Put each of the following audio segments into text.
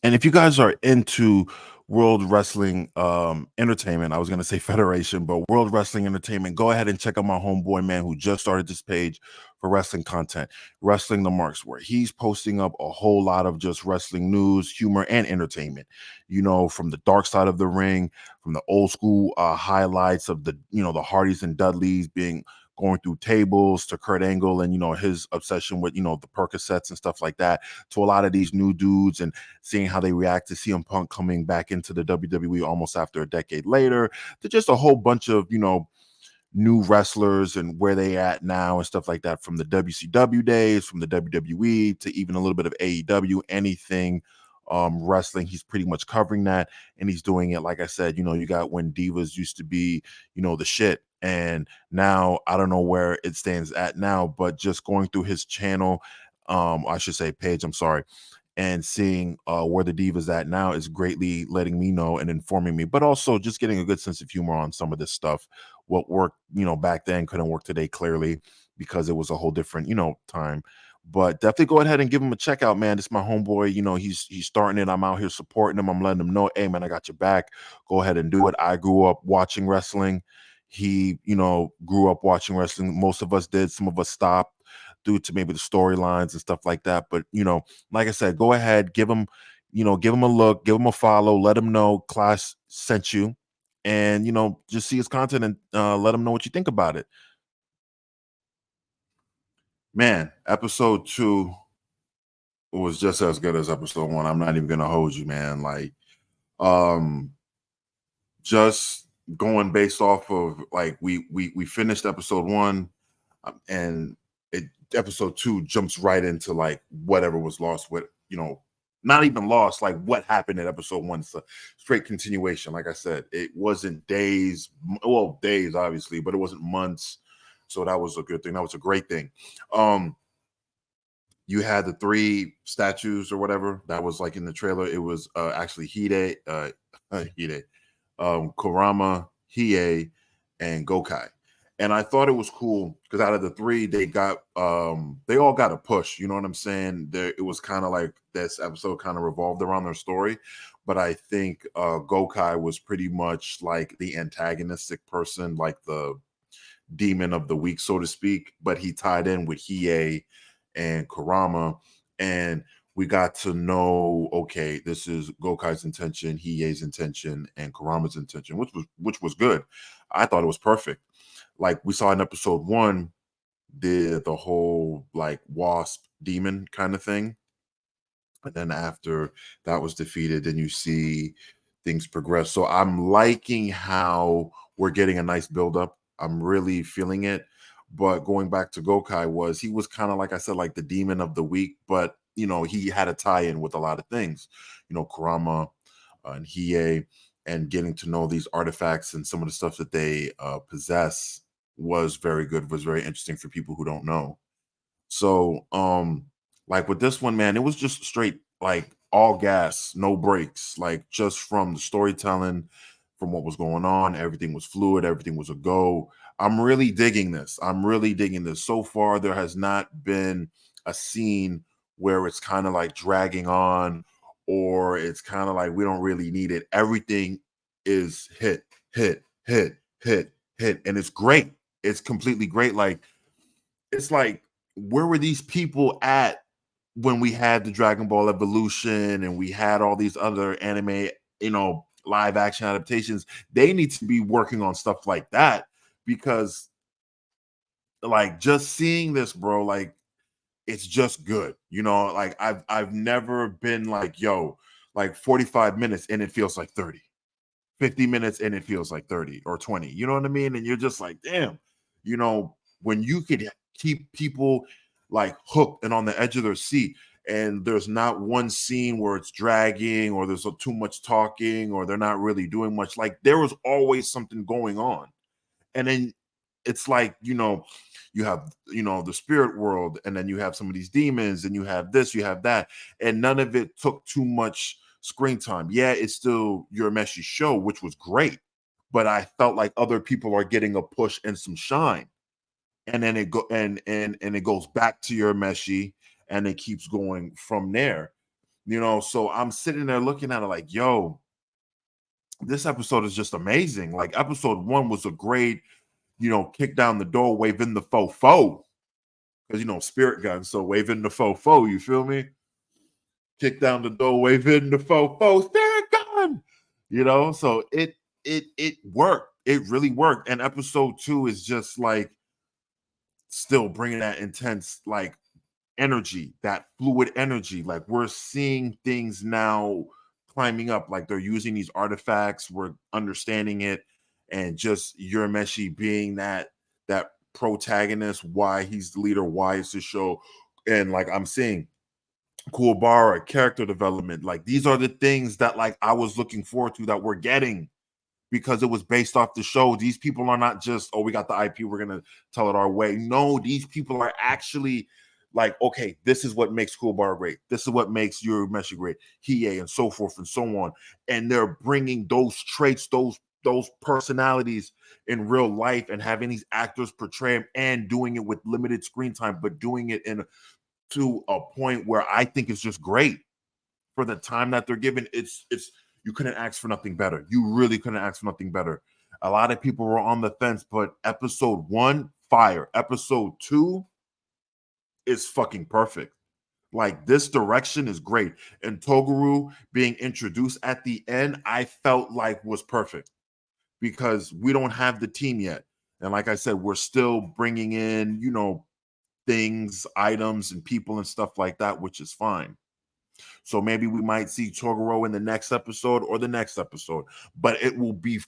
And if you guys are into World Wrestling Entertainment, I was gonna say Federation, but World Wrestling Entertainment, go ahead and check out my homeboy man who just started this page for wrestling content, Wrestling the Marks, where he's posting up a whole lot of just wrestling news, humor, and entertainment. From the dark side of the ring, from the old school highlights of the Hardys and Dudleys being going through tables to Kurt Angle and his obsession with the Percocets and stuff like that, to a lot of these new dudes and seeing how they react to CM Punk coming back into the WWE almost after a decade later, to just a whole bunch of, new wrestlers and where they at now and stuff like that, from the WCW days, from the WWE to even a little bit of AEW, anything wrestling. He's pretty much covering that, and he's doing it, like I said, you got when Divas used to be, the shit. And now I don't know where it stands at now, but just going through his channel, I should say page, I'm sorry, and seeing where the Divas at now is greatly letting me know and informing me, but also just getting a good sense of humor on some of this stuff. What worked, back then couldn't work today, clearly, because it was a whole different, time. But definitely go ahead and give him a check out, man. This is my homeboy. He's starting it. I'm out here supporting him. I'm letting him know, hey, man, I got your back. Go ahead and do it. I grew up watching wrestling. He, grew up watching wrestling. Most of us did. Some of us stopped due to maybe the storylines and stuff like that. But like I said, go ahead, give him a look, give him a follow, let him know Class sent you, and just see his content and let him know what you think about it. Man, episode 2 was just as good as episode 1. I'm not even gonna hold you, man. Like, um, just going based off of, like, we finished episode 1, and it episode 2 jumps right into like whatever was lost with, not even lost, like what happened in episode 1. It's a straight continuation. Like I said, it wasn't days, well, days obviously, but it wasn't months. So that was a good thing. That was a great thing. um you had the 3 statues or whatever that was like in the trailer. It was actually Hide, Kurama, Hiei, and Gokai. And I thought it was cool because out of the 3, they all got a push. You know what I'm saying? It was kind of like this episode kind of revolved around their story. But I think Gokai was pretty much like the antagonistic person, like the demon of the week, so to speak. But he tied in with Hiei and Kurama, and we got to know, okay, this is Gokai's intention, Hiei's intention, and Kurama's intention, which was good. I thought it was perfect. Like we saw in episode 1, the whole like wasp demon kind of thing, and then after that was defeated, then you see things progress. So I'm liking how we're getting a nice build up. I'm really feeling it. But going back to Gokai, he was kind of, like I said, like the demon of the week, but he had a tie-in with a lot of things, Kurama and Hiei, and getting to know these artifacts and some of the stuff that they possess was very good, was very interesting for people who don't know. So, like with this one, man, it was just straight, like all gas, no brakes, like just from the storytelling, from what was going on, everything was fluid, everything was a go. I'm really digging this. I'm really digging this. So far, there has not been a scene where it's kind of like dragging on, or it's kind of like we don't really need it. Everything is hit, hit, hit, hit, hit, and it's great. It's completely great. Like, it's like, where were these people at when we had the Dragon Ball Evolution and we had all these other anime, live action adaptations? They need to be working on stuff like that, because like just seeing this, bro, like it's just good. Like I've never been like, yo, like 45 minutes and it feels like 30, 50 minutes and it feels like 30 or 20. You know what I mean? And you're just like, damn, when you could keep people like hooked and on the edge of their seat, and there's not one scene where it's dragging or there's too much talking or they're not really doing much. Like there was always something going on. And then it's like, you have, the spirit world, and then you have some of these demons, and you have this, you have that, and none of it took too much screen time. Yeah, it's still your Meshi show, which was great, but I felt like other people are getting a push and some shine. And then it go and it goes back to your Meshi, and it keeps going from there. So I'm sitting there looking at it like, yo, this episode is just amazing. Like episode 1 was a great, kick down the door, waving the fofo. Because spirit gun, so waving the fofo, you feel me? Kick down the door, waving the fofo, spirit gun. So it worked. It really worked. And episode 2 is just like still bringing that intense like energy, that fluid energy. Like we're seeing things now climbing up, like they're using these artifacts, we're understanding it, and just Urameshi being that protagonist, why he's the leader, why it's the show. And like I'm seeing Kuwabara character development, like these are the things that like I was looking forward to that we're getting because it was based off the show. These people are not just, oh, we got the IP, we're gonna tell it our way. No, these people are actually like, okay, this is what makes Kuwabara great. This is what makes Urameshi great, Hiei, and so forth and so on. And they're bringing those traits, those personalities in real life, and having these actors portray them and doing it with limited screen time, but doing it in to a point where I think it's just great for the time that they're given. It's you couldn't ask for nothing better. You really couldn't ask for nothing better. A lot of people were on the fence, but episode 1, fire. Episode 2 is fucking perfect. Like this direction is great. And Toguro being introduced at the end, I felt like was perfect because we don't have the team yet. And like I said, we're still bringing in, things, items, and people and stuff like that, which is fine. So maybe we might see Toguro in the next episode or the next episode, but it will be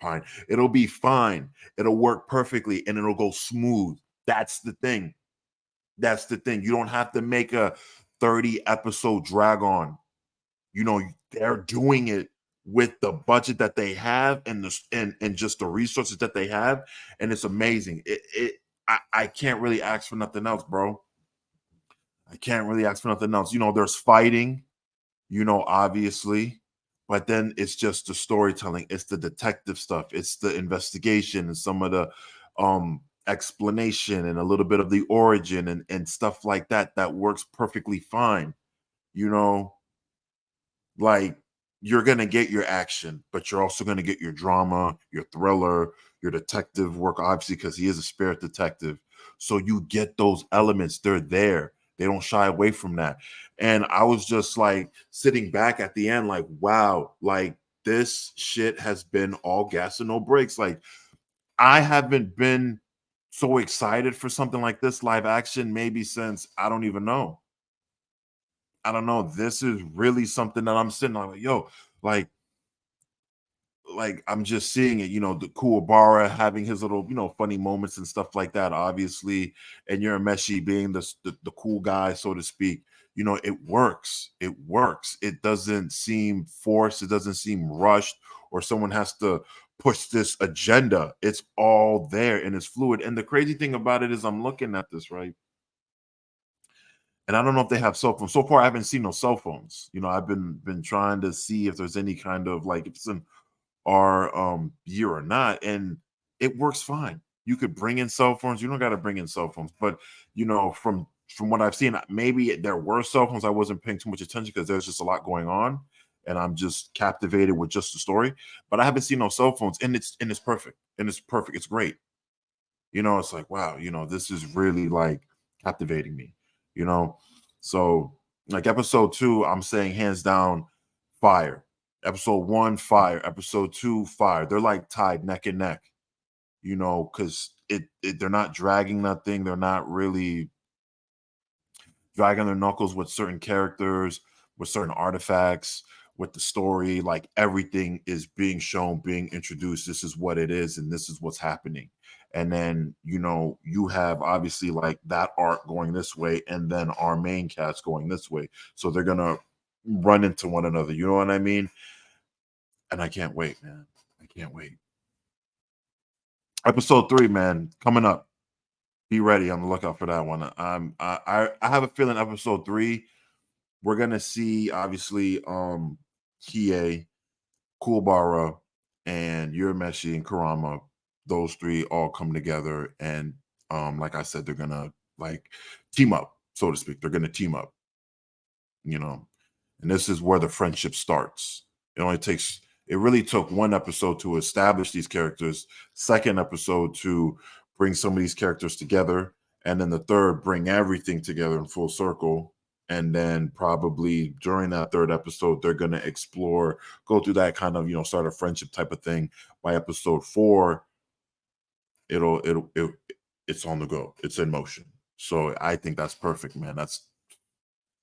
fine. It'll be fine. It'll work perfectly and it'll go smooth. That's the thing. That's the thing. You don't have to make a 30 episode drag on. They're doing it with the budget that they have and and just the resources that they have, and it's amazing. I can't really ask for nothing else, bro. I can't really ask for nothing else. There's fighting, obviously, but then it's just the storytelling, it's the detective stuff, it's the investigation and some of the explanation and a little bit of the origin and stuff like that works perfectly fine. You know, like you're gonna get your action, but you're also gonna get your drama, your thriller, your detective work, obviously, because he is a spirit detective. So you get those elements, they're there. They don't shy away from that. And I was just like sitting back at the end, like, wow, like this shit has been all gas and no brakes. Like, I haven't been so excited for something like this live action, maybe since I don't even know. I don't know. This is really something that I'm sitting on like, yo, like, I'm just seeing it, the Kuwabara having his little, funny moments and stuff like that, obviously, and Urameshi being the cool guy, so to speak. It works. It works. It doesn't seem forced. It doesn't seem rushed, or someone has to push this agenda. It's all there and it's fluid. And the crazy thing about it is, I'm looking at this right, and I don't know if they have cell phones. So far, I haven't seen no cell phones. I've been trying to see if there's any kind of like if it's an our year or not, and it works fine. You could bring in cell phones. You don't got to bring in cell phones, but from what I've seen, maybe there were cell phones. I wasn't paying too much attention because there's just a lot going on, and I'm just captivated with just the story. But I haven't seen no cell phones, and it's perfect, and it's perfect. It's great. It's like, wow, this is really like captivating me. You know, so like episode 2, I'm saying hands down, fire. Episode 1, fire. Episode 2, fire. They're like tied neck and neck. Because they're not dragging nothing. They're not really dragging their knuckles with certain characters, with certain artifacts, with the story. Like everything is being shown, being introduced. This is what it is, and this is what's happening. And then, you have obviously like that arc going this way, and then our main cast going this way. So they're gonna run into one another. You know what I mean? And I can't wait, man. I can't wait. Episode 3, man, coming up. Be ready on the lookout for that one. I have a feeling episode 3 we're gonna see obviously Hiei, Kuwabara, and Urameshi and Kurama. Those 3 all come together, and like I said, they're gonna like team up, so to speak. They're gonna team up, you know. And this is where the friendship starts. It really took one episode to establish these characters, second episode to bring some of these characters together, and then the third, bring everything together in full circle. And then probably during that third episode, they're going to explore, go through that kind of, start a friendship type of thing. By episode 4, it's on the go. It's in motion. So I think that's perfect, man.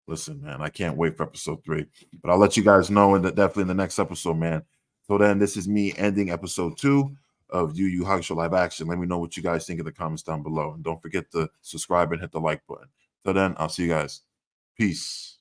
Listen, man, I can't wait for episode 3. But I'll let you guys know definitely in the next episode, man. So then, this is me ending episode 2 of Yu Yu Hakusho live action. Let me know what you guys think in the comments down below. And don't forget to subscribe and hit the like button. Till then, I'll see you guys. Peace.